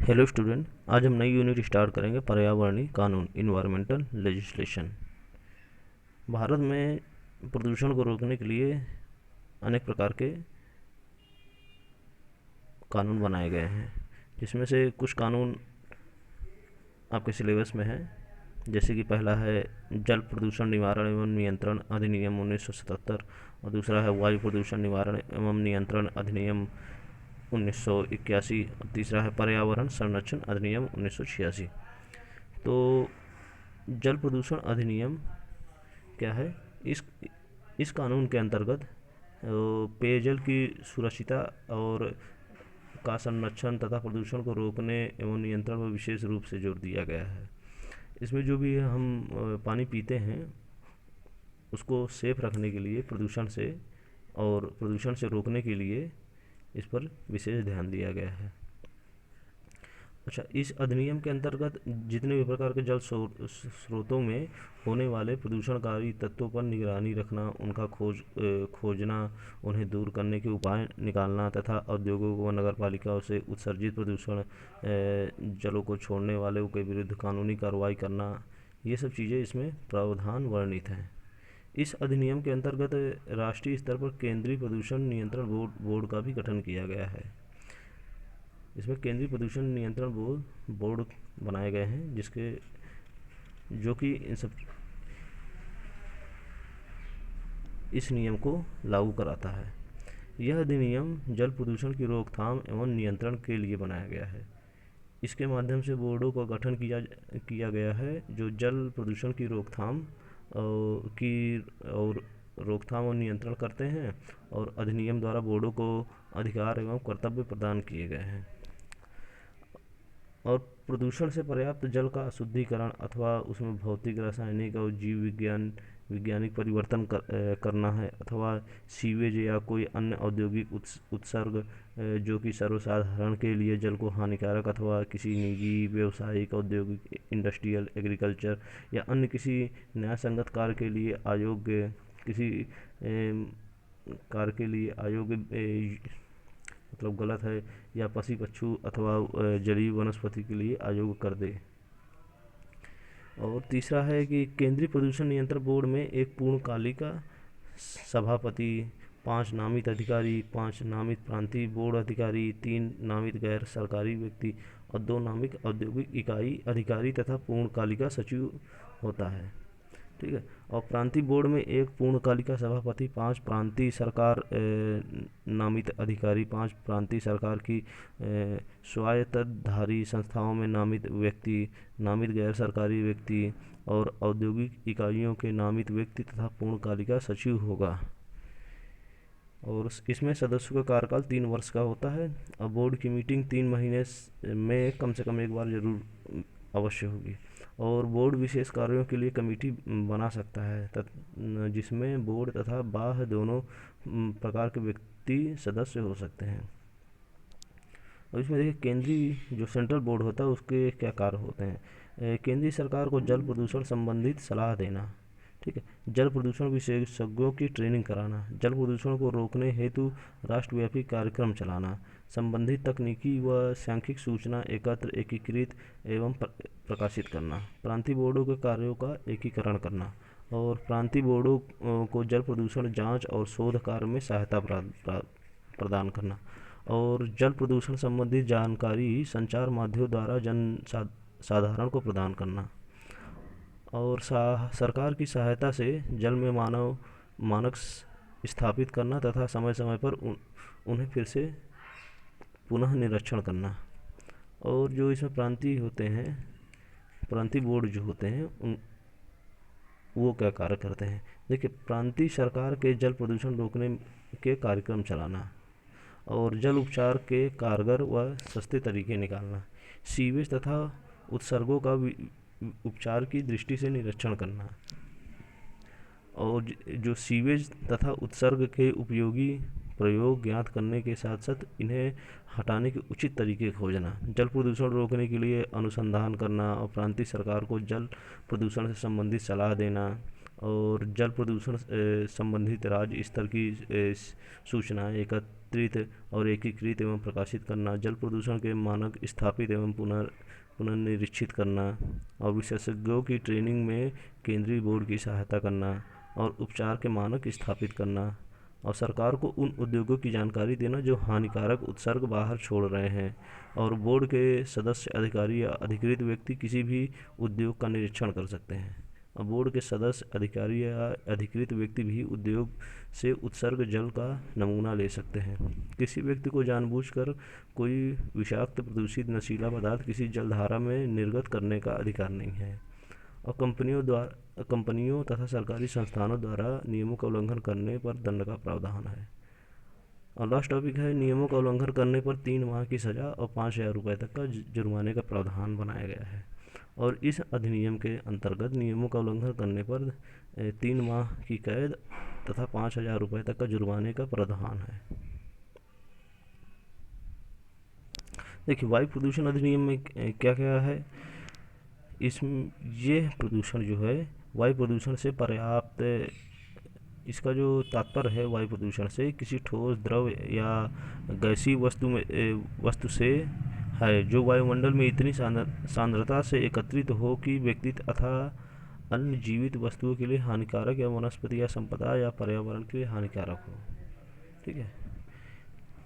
Hello student, आज हम नई यूनिट स्टार्ट करेंगे पर्यावरणीय कानून इन्वायरमेंटल लेजिस्लेशन। भारत में प्रदूषण को रोकने के लिए अनेक प्रकार के कानून बनाए गए हैं, जिसमें से कुछ कानून आपके सिलेबस में है। जैसे कि पहला है जल प्रदूषण निवारण एवं नियंत्रण अधिनियम 1977 और दूसरा है वायु प्रदूषण निवारण एवं नियंत्रण अधिनियम 1981 और तीसरा है पर्यावरण संरक्षण अधिनियम 1986। तो जल प्रदूषण अधिनियम क्या है? इस कानून के अंतर्गत पेयजल की सुरक्षिता और का संरक्षण तथा प्रदूषण को रोकने एवं नियंत्रण पर विशेष रूप से जोर दिया गया है। इसमें जो भी हम पानी पीते हैं उसको सेफ रखने के लिए प्रदूषण से रोकने के लिए इस पर विशेष ध्यान दिया गया है। अच्छा, इस अधिनियम के अंतर्गत जितने भी प्रकार के जल स्रोतों में होने वाले प्रदूषणकारी तत्वों पर निगरानी रखना, उनका खोजना, उन्हें दूर करने के उपाय निकालना तथा औद्योगिक व नगरपालिकाओं से उत्सर्जित प्रदूषण जलों को छोड़ने वालों के विरुद्ध कानूनी कार्रवाई करना, ये सब चीज़ें इसमें प्रावधान वर्णित हैं। इस अधिनियम के अंतर्गत राष्ट्रीय स्तर पर केंद्रीय प्रदूषण नियंत्रण बोर्ड का भी गठन किया गया है। इसमें केंद्रीय प्रदूषण नियंत्रण बोर्ड बनाए गए हैं, जो कि इस नियम को लागू कराता है। यह अधिनियम जल प्रदूषण की रोकथाम एवं नियंत्रण के लिए बनाया गया है। इसके माध्यम से बोर्डों का गठन किया गया है जो जल प्रदूषण की रोकथाम और नियंत्रण करते हैं, और अधिनियम द्वारा बोर्डों को अधिकार एवं कर्तव्य प्रदान किए गए हैं। और प्रदूषण से पर्याप्त जल का शुद्धिकरण अथवा उसमें भौतिक, रासायनिक और वैज्ञानिक परिवर्तन करना है, अथवा सीवेज या कोई अन्य औद्योगिक उत्सर्ग जो कि सर्वसाधारण के लिए जल को हानिकारक अथवा किसी निजी, व्यावसायिक, औद्योगिक, इंडस्ट्रियल, एग्रीकल्चर या अन्य किसी न्यायसंगत कार्य के लिए अयोग्य मतलब गलत है, या पशु पक्षी अथवा जलीय वनस्पति के लिए अयोग्य कर दे। और तीसरा है कि केंद्रीय प्रदूषण नियंत्रण बोर्ड में एक पूर्णकालिका सभापति, 5 नामित अधिकारी, 5 नामित प्रांतीय बोर्ड अधिकारी, 3 नामित गैर सरकारी व्यक्ति और 2 नामित औद्योगिक इकाई अधिकारी तथा पूर्णकालिका सचिव होता है। ठीक है। और प्रांतीय बोर्ड में एक पूर्णकालिका सभापति, 5 प्रांतीय सरकार नामित अधिकारी, 5 प्रांतीय सरकार की स्वायत्तधारी संस्थाओं में नामित व्यक्ति, नामित गैर सरकारी व्यक्ति और औद्योगिक इकाइयों के नामित व्यक्ति तथा पूर्णकालिका सचिव होगा। और इसमें सदस्यों का कार्यकाल 3 वर्ष का होता है। और बोर्ड की मीटिंग 3 महीने में कम से कम एक बार जरूर अवश्य होगी। और बोर्ड विशेष कार्यों के लिए कमेटी बना सकता है जिसमें बोर्ड तथा बाह्य दोनों प्रकार के व्यक्ति सदस्य हो सकते हैं। और इसमें देखिए, केंद्रीय जो सेंट्रल बोर्ड होता है उसके क्या कार्य होते हैं। केंद्रीय सरकार को जल प्रदूषण संबंधित सलाह देना, ठीक है, जल प्रदूषण विशेषज्ञों की ट्रेनिंग कराना, जल प्रदूषण को रोकने हेतु राष्ट्रव्यापी कार्यक्रम चलाना, संबंधित तकनीकी व सांख्यिक सूचना एकीकृत एवं प्रकाशित करना, प्रांतीय बोर्डों के कार्यों का एकीकरण करना, और प्रांतीय बोर्डों को जल प्रदूषण जांच और शोध कार्य में सहायता प्रदान करना, और जल प्रदूषण संबंधी जानकारी संचार माध्यमों द्वारा साधारण को प्रदान करना, और सरकार की सहायता से जल में मानक स्थापित करना तथा समय समय पर उन्हें फिर से पुनः निरीक्षण करना। और जो इसमें प्रांतीय बोर्ड जो होते हैं वो क्या कार्य करते हैं। देखिए, प्रांतीय सरकार के जल प्रदूषण रोकने के कार्यक्रम चलाना, और जल उपचार के कारगर व सस्ते तरीके निकालना, सीवेज तथा उत्सर्गों का उपचार की दृष्टि से निरीक्षण करना, और जो सीवेज तथा उत्सर्ग के उपयोगी प्रयोग ज्ञात करने के साथ साथ इन्हें हटाने के उचित तरीके खोजना, जल प्रदूषण रोकने के लिए अनुसंधान करना, और प्रांतीय सरकार को जल प्रदूषण से संबंधित सलाह देना, और जल प्रदूषण संबंधित राज्य स्तर की सूचनाएं एकत्रित और एकीकृत एवं प्रकाशित करना, जल प्रदूषण के मानक स्थापित एवं पुनर्निरीक्षित करना और विशेषज्ञों की ट्रेनिंग में केंद्रीय बोर्ड की सहायता करना और उपचार के मानक स्थापित करना और सरकार को उन उद्योगों की जानकारी देना जो हानिकारक उत्सर्ग बाहर छोड़ रहे हैं। और बोर्ड के सदस्य, अधिकारी या अधिकृत व्यक्ति किसी भी उद्योग का निरीक्षण कर सकते हैं। और बोर्ड के सदस्य, अधिकारी या अधिकृत व्यक्ति भी उद्योग से उत्सर्ग जल का नमूना ले सकते हैं। किसी व्यक्ति को जानबूझकर कोई विषाक्त, प्रदूषित, नशीला पदार्थ किसी जलधारा में निर्गत करने का अधिकार नहीं है। और कंपनियों तथा सरकारी संस्थानों द्वारा नियमों का उल्लंघन करने पर दंड का प्रावधान है। और लास्ट टॉपिक है, नियमों का उल्लंघन करने पर 3 माह की सज़ा और 5,000 रुपये तक का जुर्माने का प्रावधान बनाया गया है। और इस अधिनियम के अंतर्गत नियमों का उल्लंघन करने पर 3 माह की कैद तथा 5,000 रुपये तक का जुर्माने का प्रावधान है। देखिए, वायु प्रदूषण अधिनियम में क्या क्या है। इसमें ये प्रदूषण जो है, वायु प्रदूषण से पर्याप्त, इसका जो तात्पर्य है वायु प्रदूषण से किसी ठोस, द्रव या गैसीय वस्तु से है जो वायुमंडल में इतनी सांद्रता से एकत्रित हो कि व्यक्ति अथवा अन्य जीवित वस्तुओं के लिए हानिकारक या वनस्पति या संपदा या पर्यावरण के लिए हानिकारक हो। ठीक है,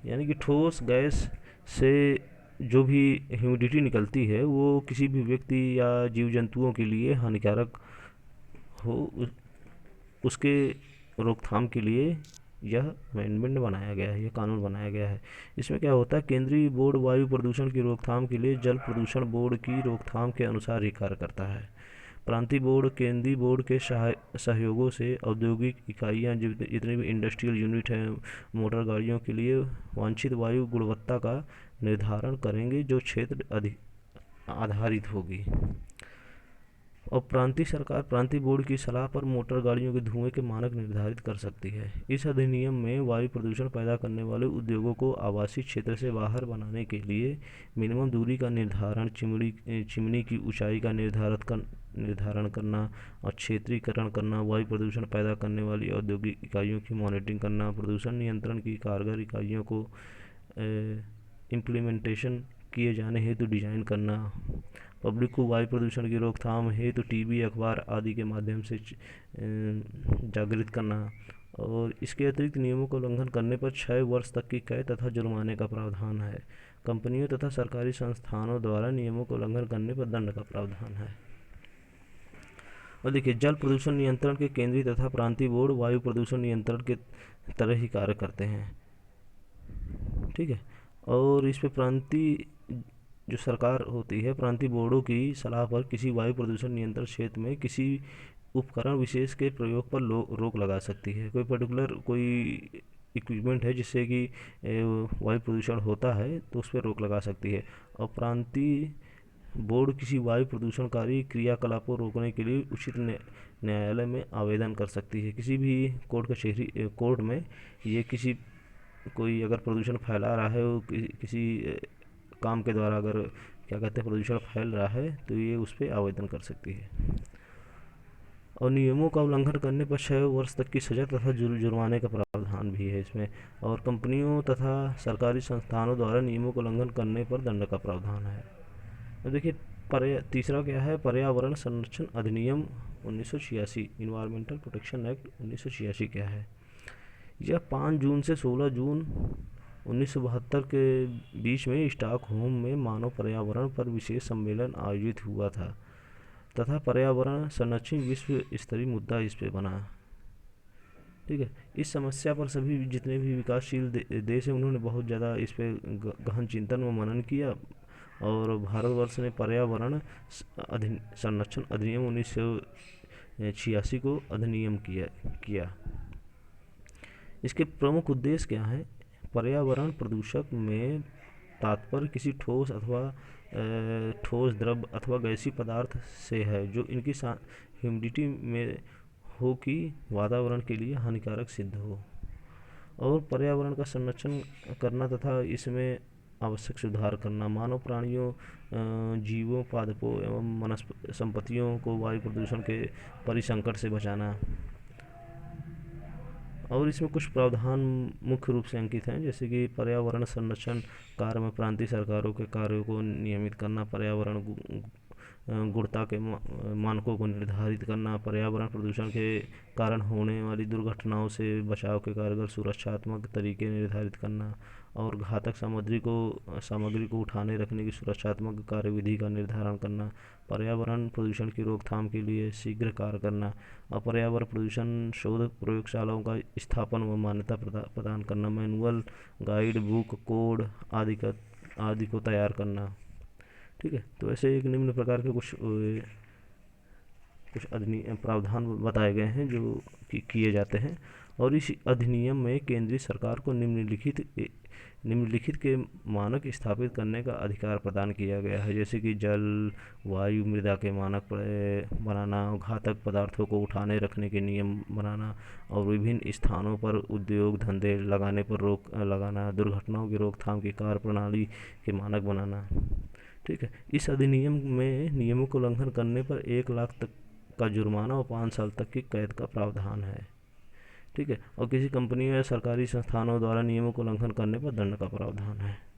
यानी कि ठोस गैस से जो भी ह्यूमिडिटी निकलती है वो किसी भी व्यक्ति या जीव जंतुओं के लिए हानिकारक हो, उसके रोकथाम के लिए यह अमेंडमेंट बनाया गया है, यह कानून बनाया गया है। इसमें क्या होता है, केंद्रीय बोर्ड वायु प्रदूषण की रोकथाम के लिए जल प्रदूषण बोर्ड की रोकथाम के अनुसार ही कार्य करता है। प्रांतीय बोर्ड केंद्रीय बोर्ड के सहयोगों से औद्योगिक इकाइयाँ, जितने भी इंडस्ट्रियल यूनिट हैं, मोटर गाड़ियों के लिए वांछित वायु गुणवत्ता का निर्धारण करेंगे जो क्षेत्र आधारित होगी। और प्रांतीय सरकार प्रांतीय बोर्ड की सलाह पर मोटर गाड़ियों के धुएं के मानक निर्धारित कर सकती है। इस अधिनियम में वायु प्रदूषण पैदा करने वाले उद्योगों को आवासीय क्षेत्र से बाहर बनाने के लिए मिनिमम दूरी का निर्धारण, चिमनी की ऊंचाई का निर्धारण करना और क्षेत्रीकरण करना, वायु प्रदूषण पैदा करने वाली औद्योगिक इकाइयों की मॉनिटरिंग करना, प्रदूषण नियंत्रण की कारगर इकाइयों को इम्प्लीमेंटेशन किए जाने हेतु डिजाइन करना, पब्लिक को वायु प्रदूषण की रोकथाम हेतु टीवी, अखबार आदि के माध्यम से जागृत करना। और इसके अतिरिक्त नियमों का उल्लंघन करने पर 6 वर्ष तक की कैद तथा जुर्माने का प्रावधान है। कंपनियों तथा सरकारी संस्थानों द्वारा नियमों का उल्लंघन करने पर दंड का प्रावधान है। और देखिए, जल प्रदूषण नियंत्रण के केंद्रीय तथा प्रांतीय बोर्ड वायु प्रदूषण नियंत्रण के तरह ही कार्य करते हैं। ठीक है, और इस पे प्रांतीय जो सरकार होती है, प्रांतीय बोर्डों की सलाह पर किसी वायु प्रदूषण नियंत्रण क्षेत्र में किसी उपकरण विशेष के प्रयोग पर रोक लगा सकती है। कोई पर्टिकुलर कोई इक्विपमेंट है जिससे कि वायु प्रदूषण होता है तो उस पर रोक लगा सकती है। और प्रांतीय बोर्ड किसी वायु प्रदूषणकारी क्रियाकलापों रोकने के लिए उचित न्यायालय में आवेदन कर सकती है। किसी भी कोर्ट में ये कोई अगर प्रदूषण फैला रहा है, वो किसी काम के द्वारा अगर क्या कहते हैं प्रदूषण फैल रहा है तो ये उस पर आवेदन कर सकती है। और नियमों का उल्लंघन करने पर 6 वर्ष तक की सजा तथा जुर्माने का प्रावधान भी है इसमें। और कंपनियों तथा सरकारी संस्थानों द्वारा नियमों का उल्लंघन करने पर दंड का प्रावधान है। तो देखिए, तीसरा क्या है, पर्यावरण संरक्षण अधिनियम 1986, इन्वायरमेंटल प्रोटेक्शन एक्ट 1986 क्या है। यह 5 जून से 16 जून 1972 के बीच में स्टॉकहोम में मानव पर्यावरण पर विशेष सम्मेलन आयोजित हुआ था तथा पर्यावरण संरक्षण विश्व स्तरीय मुद्दा इस पे बना। ठीक है, इस समस्या पर सभी जितने भी विकासशील देश हैं उन्होंने बहुत ज़्यादा इस पे गहन चिंतन व मनन किया। और भारतवर्ष ने पर्यावरण संरक्षण अधिनियम 1986 को अधिनियम किया। इसके प्रमुख उद्देश्य क्या हैं। पर्यावरण प्रदूषक में तात्पर्य किसी ठोस, द्रव अथवा गैसीय पदार्थ से है जो इनकी ह्यूमिडिटी में हो कि वातावरण के लिए हानिकारक सिद्ध हो। और पर्यावरण का संरक्षण करना तथा इसमें आवश्यक सुधार करना, मानव, प्राणियों, जीवों, पादपों एवं वनस्पति संपत्तियों को वायु प्रदूषण के परिसंकट से बचाना। और इसमें कुछ प्रावधान मुख्य रूप से अंकित हैं, जैसे कि पर्यावरण संरक्षण कार्य में प्रांतीय सरकारों के कार्यों को नियमित करना, पर्यावरण गुणवत्ता के मानकों को निर्धारित करना, पर्यावरण प्रदूषण के कारण होने वाली दुर्घटनाओं से बचाव के कारगर सुरक्षात्मक तरीके निर्धारित करना, और घातक सामग्री को उठाने रखने की सुरक्षात्मक कार्यविधि का निर्धारण करना, पर्यावरण प्रदूषण की रोकथाम के लिए शीघ्र कार्य करना, और पर्यावरण प्रदूषण शोध प्रयोगशालाओं का स्थापन व मान्यता प्रदान करना, मैनुअल, गाइड बुक, कोड आदि को तैयार करना। ठीक है, तो ऐसे एक निम्न प्रकार के कुछ अधिनियम प्रावधान बताए गए हैं जो किए जाते हैं। और इस अधिनियम में केंद्रीय सरकार को निम्नलिखित के मानक स्थापित करने का अधिकार प्रदान किया गया है, जैसे कि जल, वायु, मृदा के मानक बनाना, घातक पदार्थों को उठाने रखने के नियम बनाना, और विभिन्न स्थानों पर उद्योग धंधे लगाने पर रोक लगाना, दुर्घटनाओं की रोकथाम की कार्य प्रणाली के मानक बनाना। ठीक है, इस अधिनियम में नियमों को उल्लंघन करने पर 1 लाख तक का जुर्माना और 5 साल तक की कैद का प्रावधान है। ठीक है, और किसी कंपनी या सरकारी संस्थानों द्वारा नियमों को उल्लंघन करने पर दंड का प्रावधान है।